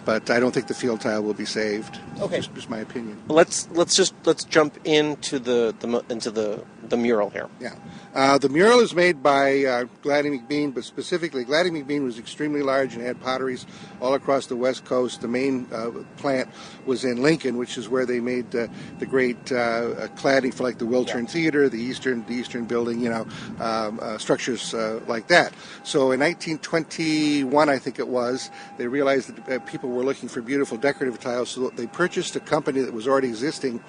but I don't think the field tile will be saved. Okay, just my opinion. Let's jump into the mural here. Yeah. The mural is made by Gladdy McBean, but specifically Gladdy McBean was extremely large and had potteries all across the West Coast. The main plant was in Lincoln, which is where they made the great cladding for like the Wiltern Theater, the Eastern building, structures like that. So in 1921, I think it was, they realized that people were looking for beautiful decorative tiles, so they purchased a company that was already existing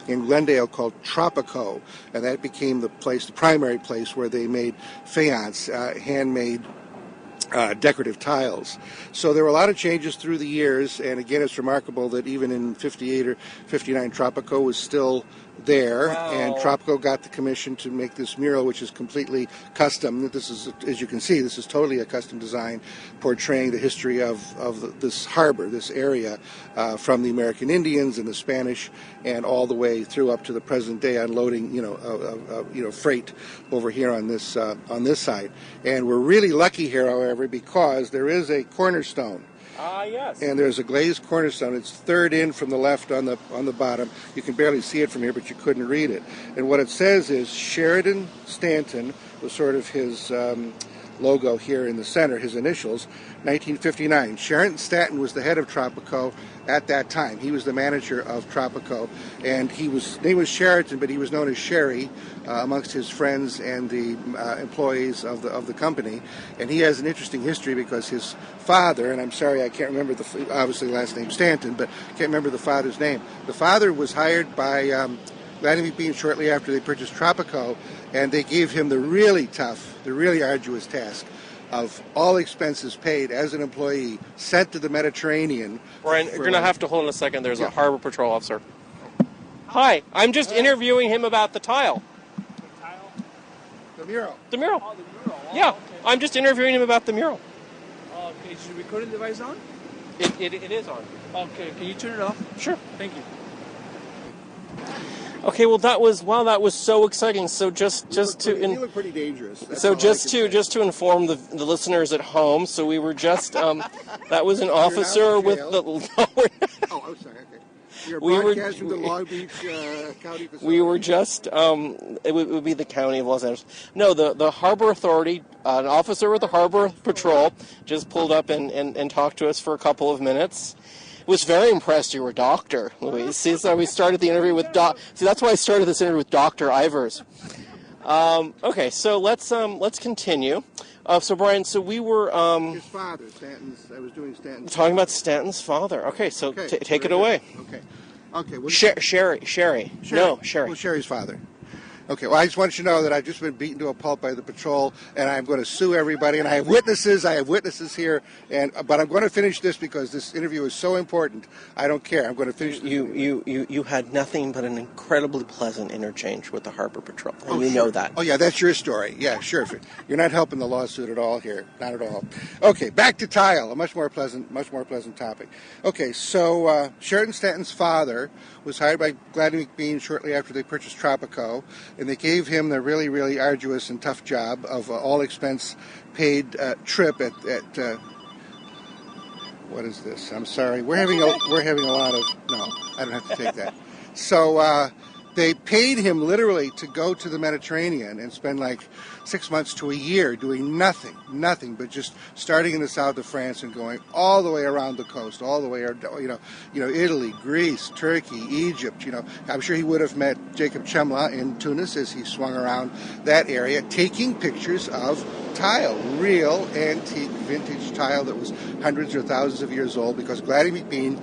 in Glendale called Tropico, and that became the primary place where they made faience, handmade decorative tiles. So there were a lot of changes through the years, and again, it's remarkable that even in 58 or 59, Tropico was still there. Wow. And Tropico got the commission to make this mural, which is completely custom. This is, as you can see, this is totally a custom design portraying the history of this harbor, this area, from the American Indians and the Spanish, and all the way through up to the present day, unloading freight over here on this side. And we're really lucky here, however, because there is a cornerstone. Yes. And there's a glazed cornerstone. It's third in from the left on the bottom. You can barely see it from here, but you couldn't read it. And what it says is Sheridan Stanton was sort of his logo here in the center, his initials, 1959. Sheridan Stanton was the head of Tropico at that time. He was the manager of Tropico, and his name was Sheraton, but he was known as Sherry amongst his friends and the employees of the company. And he has an interesting history because his father, and I'm sorry I can't remember obviously last name Stanton, but can't remember the father's name. The father was hired by Gladdy McBean shortly after they purchased Tropico, and they gave him the really tough, the really arduous task of all expenses paid as an employee sent to the Mediterranean. Brian, you're going to have to hold on a second. There's a harbor patrol officer. Hi, I'm just interviewing him about the tile. The tile? The mural. The mural. Oh, the mural. Oh, yeah, okay. I'm just interviewing him about the mural. Okay, is the recording device on? It is on. Okay, can you turn it off? Sure. Thank you. Okay, well that was so exciting. So just to you look pretty dangerous. So just to inform the listeners at home, so we were just that was an officer with the Oh, I'm sorry. Okay. You're broadcasting the Long Beach County facility. We were just it would be the county of Los Angeles. No, the harbor authority, an officer with the harbor patrol just pulled up and talked to us for a couple of minutes. Was very impressed you were a doctor, Louise. See, so we started the interview with See, that's why I started this interview with Dr. Ivers. Okay, so let's continue. So Brian, so we were his father, Stanton's. I was doing Stanton's. Talking about Stanton's father. Okay, so take it away. Okay. Sherry. No, Sherry. Well, Sherry's father. Okay, well, I just want you to know that I've just been beaten to a pulp by the patrol, and I'm going to sue everybody, and I have witnesses here, but I'm going to finish this because this interview is so important. I don't care. I'm going to finish this. You had nothing but an incredibly pleasant interchange with the harbor patrol, and sure. know that. Oh, yeah, that's your story. Yeah, sure. You're not helping the lawsuit at all here. Not at all. Okay, back to tile, a much more pleasant topic. Okay, so Sheridan Stanton's father was hired by Gladdy McBean shortly after they purchased Tropico, and they gave him the really, really arduous and tough job of all expense paid trip at what is this? I'm sorry. We're having a lot of no. I don't have to take that. So they paid him literally to go to the Mediterranean and spend like 6 months to a year doing nothing but just starting in the south of France and going all the way around the coast, all the way, Italy, Greece, Turkey, Egypt. I'm sure he would have met Jacob Chemla in Tunis as he swung around that area, taking pictures of tile, real antique vintage tile that was hundreds or thousands of years old, because Gladdy McBean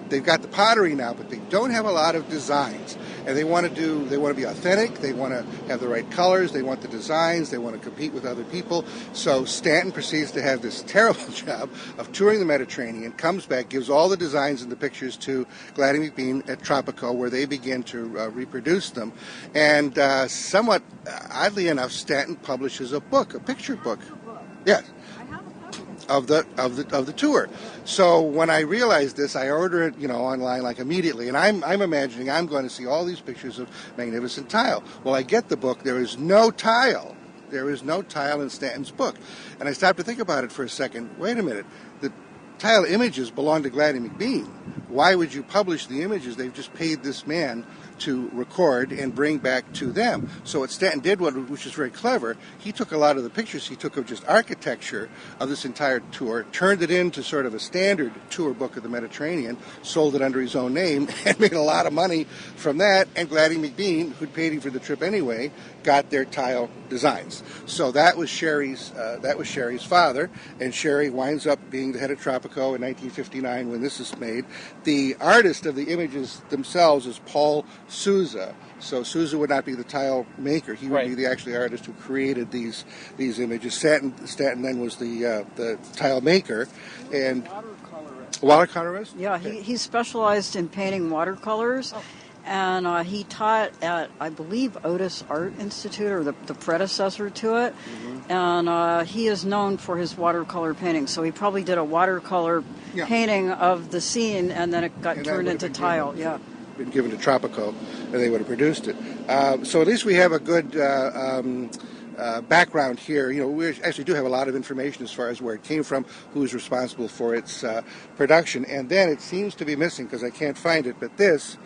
they've got the pottery now, but they don't have a lot of designs. And they want to be authentic, they want to have the right colors, they want the designs, they want to compete with other people. So Stanton proceeds to have this terrible job of touring the Mediterranean, comes back, gives all the designs and the pictures to Gladdy McBean at Tropico, where they begin to reproduce them. And somewhat oddly enough, Stanton publishes a picture book. Yes. Of the tour. So when I realized this, I ordered it, online like immediately, and I'm imagining I'm going to see all these pictures of magnificent tile. Well, I get the book. There is no tile. There is no tile in Stanton's book, and I stopped to think about it for a second. Wait a minute. tile images belong to Gladdy McBean. Why would you publish the images? They've just paid this man to record and bring back to them. So what Stanton did, which is very clever, he took a lot of the pictures he took of just architecture of this entire tour, turned it into sort of a standard tour book of the Mediterranean, sold it under his own name, and made a lot of money from that. And Gladdy McBean, who'd paid him for the trip anyway, got their tile designs. So that was Sherry's father, and Sherry winds up being the head of Tropico in 1959 when this is made. The artist of the images themselves is Paul Souza. So Souza would not be the tile maker; he would be the actual artist who created these images. Stanton then was the tile maker, and watercolorist. Yeah, he specialized in painting watercolors. Oh. And he taught at, I believe, Otis Art Institute, or the predecessor to it. Mm-hmm. And he is known for his watercolor painting. So he probably did a watercolor painting of the scene, and then it got turned into tile. Been given to Tropico, and they would have produced it. So at least we have a good background here. You know, we actually do have a lot of information as far as where it came from, who is responsible for its production, and then it seems to be missing because I can't find it, but this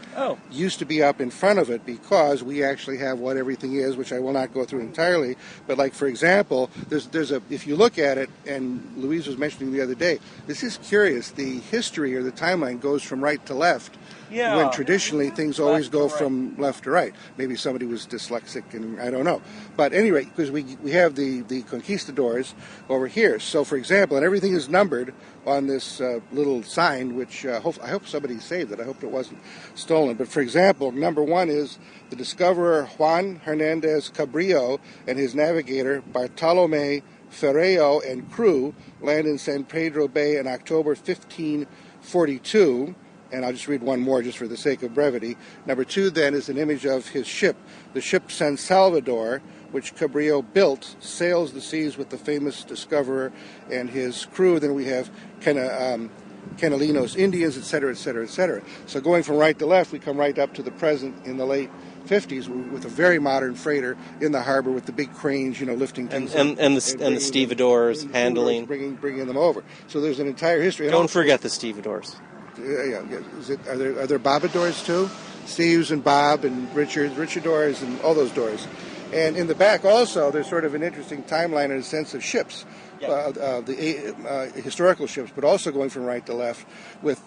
used to be up in front of it because we actually have what everything is, which I will not go through entirely, but like, for example, there's a, if you look at it, and Louise was mentioning the other day, this is curious, the history or the timeline goes from right to left. Yeah. When traditionally things always go from left to right. Maybe somebody was dyslexic, and I don't know. But at any rate, because we have the conquistadors over here. So, for example, and everything is numbered on this little sign, which I hope somebody saved it. I hope it wasn't stolen. But, for example, number 1 is the discoverer Juan Hernandez Cabrillo and his navigator Bartolome Ferreo and crew land in San Pedro Bay in October 1542. And I'll just read one more just for the sake of brevity. Number 2, then, is an image of his ship. The ship San Salvador, which Cabrillo built, sails the seas with the famous discoverer and his crew. Then we have Canalinos Indians, etc., etc., etc. So going from right to left, we come right up to the present in the late 50s with a very modern freighter in the harbor with the big cranes, lifting things and the stevedores handling, bringing them over. So there's an entire history. Don't forget the stevedores. Are there bobadors too? Steve's and Bob and Richardors and all those doors. And in the back also, there's sort of an interesting timeline in a sense of ships, the historical ships, but also going from right to left, with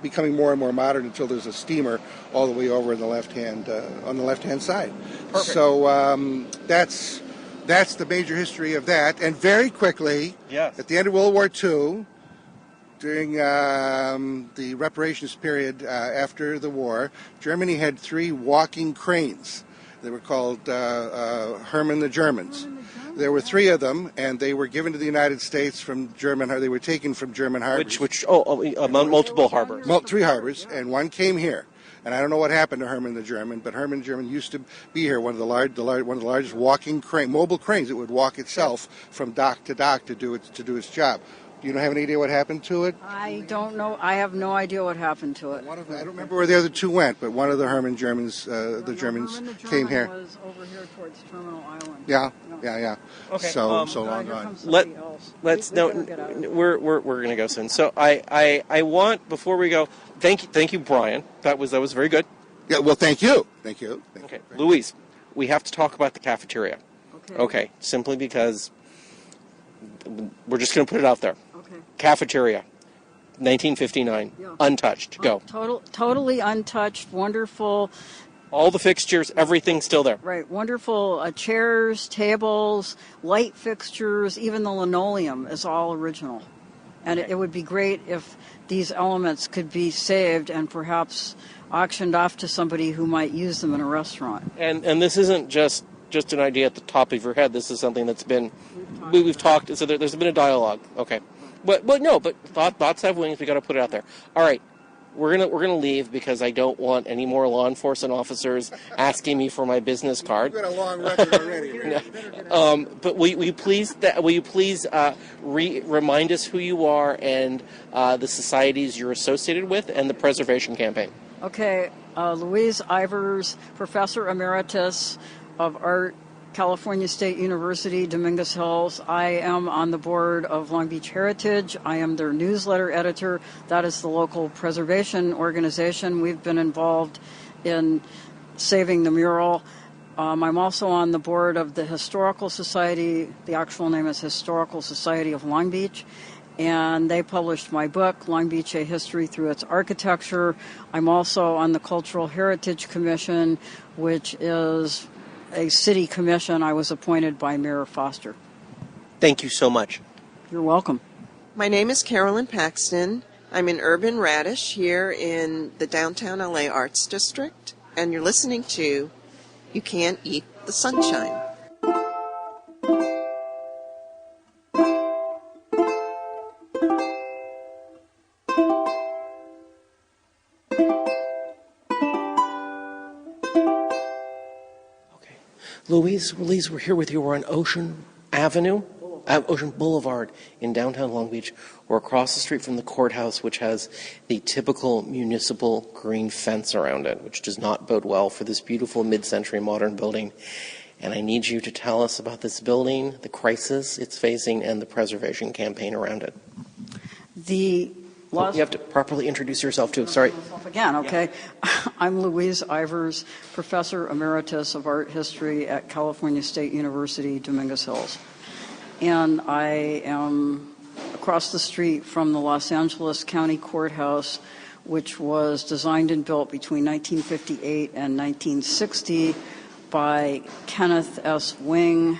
becoming more and more modern until there's a steamer all the way over on the left hand side. Perfect. So that's the major history of that. And very quickly, at the end of World War II. During the reparations period after the war, Germany had 3 walking cranes. They were called Hermann the Germans. There were 3 of them, and they were given to the United States from German. They were taken from German harbors. Multiple harbors. 3 harbors, and 1 came here. And I don't know what happened to Hermann the German, but Hermann the German used to be here, one of the largest walking mobile cranes. It would walk itself from dock to dock to do its job. Do you have any idea what happened to it? I don't know. I have no idea what happened to it. I don't remember where the other 2 went, but one of the Hermann Germans, Germans came here. Was over here towards Terminal Island. Yeah. Okay. So long gone. We're going to go soon. So I want, before we go, thank you, Brian. That was very good. Yeah. Well, thank you. Okay, Louise, we have to talk about the cafeteria. Okay. Simply because we're just going to put it out there. Okay. Cafeteria, 1959, untouched. Go. Totally untouched, wonderful. All the fixtures, everything's still there. Right, wonderful chairs, tables, light fixtures, even the linoleum is all original. And it would be great if these elements could be saved and perhaps auctioned off to somebody who might use them in a restaurant. And this isn't just an idea at the top of your head. This is something that's been we've talked. So there's been a dialogue. Okay, but thoughts have wings. We got to put it out there. All right, we're gonna leave because I don't want any more law enforcement officers asking me for my business card. You've got a long record already. But will you please remind us who you are and the societies you're associated with and the preservation campaign? Okay, Louise Ivers, Professor Emeritus of Art California State University, Dominguez Hills. I am on the board of Long Beach Heritage. I am their newsletter editor. That is the local preservation organization. We've been involved in saving the mural. I'm also on the board of the Historical Society. The actual name is Historical Society of Long Beach. And they published my book, Long Beach, A History Through Its Architecture. I'm also on the Cultural Heritage Commission, which is a city commission. I was appointed by Mayor Foster. Thank you so much. You're welcome. My name is Carolyn Paxton. I'm an urban radish here in the downtown LA Arts District, and you're listening to You Can't Eat the Sunshine. Louise, we're here with you. We're on Ocean Boulevard in downtown Long Beach. We're across the street from the courthouse, which has the typical municipal green fence around it, which does not bode well for this beautiful mid-century modern building. And I need you to tell us about this building, the crisis it's facing, and the preservation campaign around it. You have to properly introduce yourself, too. Sorry. Again, okay. Yeah. I'm Louise Ivers, Professor Emeritus of Art History at California State University, Dominguez Hills. And I am across the street from the Los Angeles County Courthouse, which was designed and built between 1958 and 1960 by Kenneth S. Wing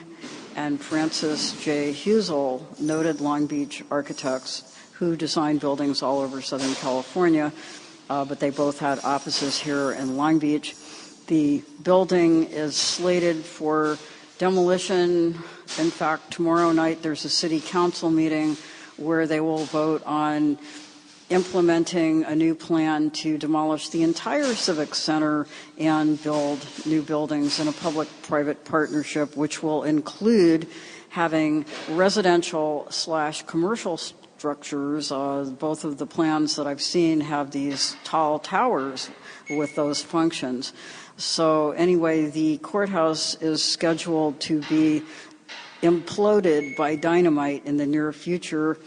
and Francis J. Husel, noted Long Beach architects who designed buildings all over Southern California, but they both had offices here in Long Beach. The building is slated for demolition. In fact, tomorrow night there's a city council meeting where they will vote on implementing a new plan to demolish the entire Civic Center and build new buildings in a public-private partnership, which will include having residential/commercial structures. Both of the plans that I've seen have these tall towers with those functions. So anyway, the courthouse is scheduled to be imploded by dynamite in the near future.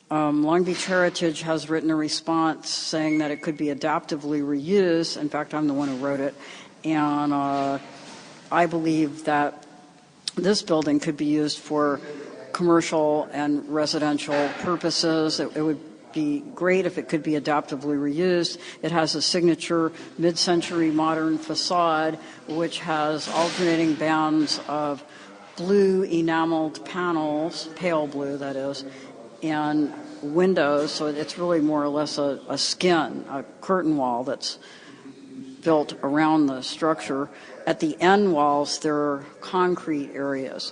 Long Beach Heritage has written a response saying that it could be adaptively reused. In fact, I'm the one who wrote it. And I believe that this building could be used for commercial and residential purposes. It would be great if it could be adaptively reused. It has a signature mid-century modern facade, which has alternating bands of blue enameled panels, pale blue that is, and windows. So it's really more or less a curtain wall that's built around the structure. At the end walls, there are concrete areas.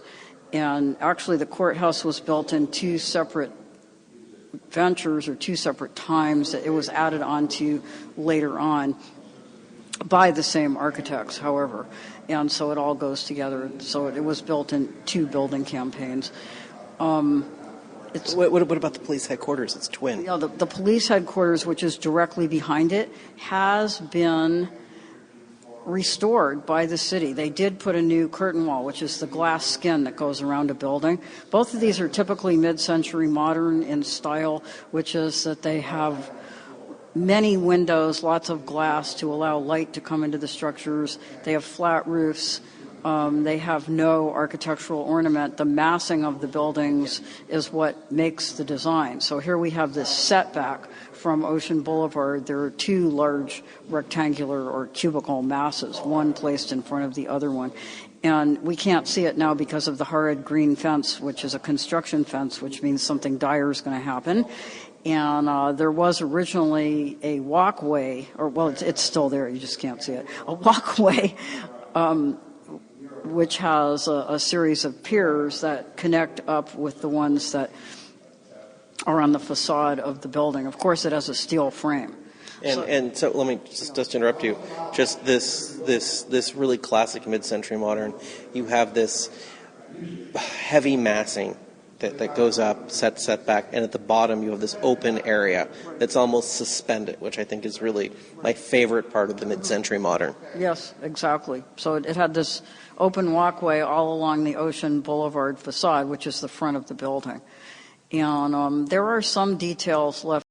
And actually, the courthouse was built in two separate ventures or two separate times. It was added onto later on by the same architects, however. And so it all goes together. So it was built in two building campaigns. What about the police headquarters? It's twin. Yeah, the police headquarters, which is directly behind it, has been restored by the city. They did put a new curtain wall, which is the glass skin that goes around a building. Both of these are typically mid-century modern in style, which is that they have many windows, lots of glass to allow light to come into the structures. They have flat roofs. They have no architectural ornament. The massing of the buildings is what makes the design. So here we have this setback from Ocean Boulevard. There are two large rectangular or cubical masses, one placed in front of the other one. And we can't see it now because of the horrid green fence, which is a construction fence, which means something dire is going to happen. And there was originally a walkway, it's still there, you just can't see it, a walkway which has a series of piers that connect up with the ones that are on the facade of the building. Of course, it has a steel frame. And so let me just interrupt you. Just this really classic mid-century modern, you have this heavy massing that goes up, set back, and at the bottom you have this open area that's almost suspended, which I think is really my favorite part of the mid-century modern. Yes, exactly. So it had this open walkway all along the Ocean Boulevard facade, which is the front of the building. And there are some details left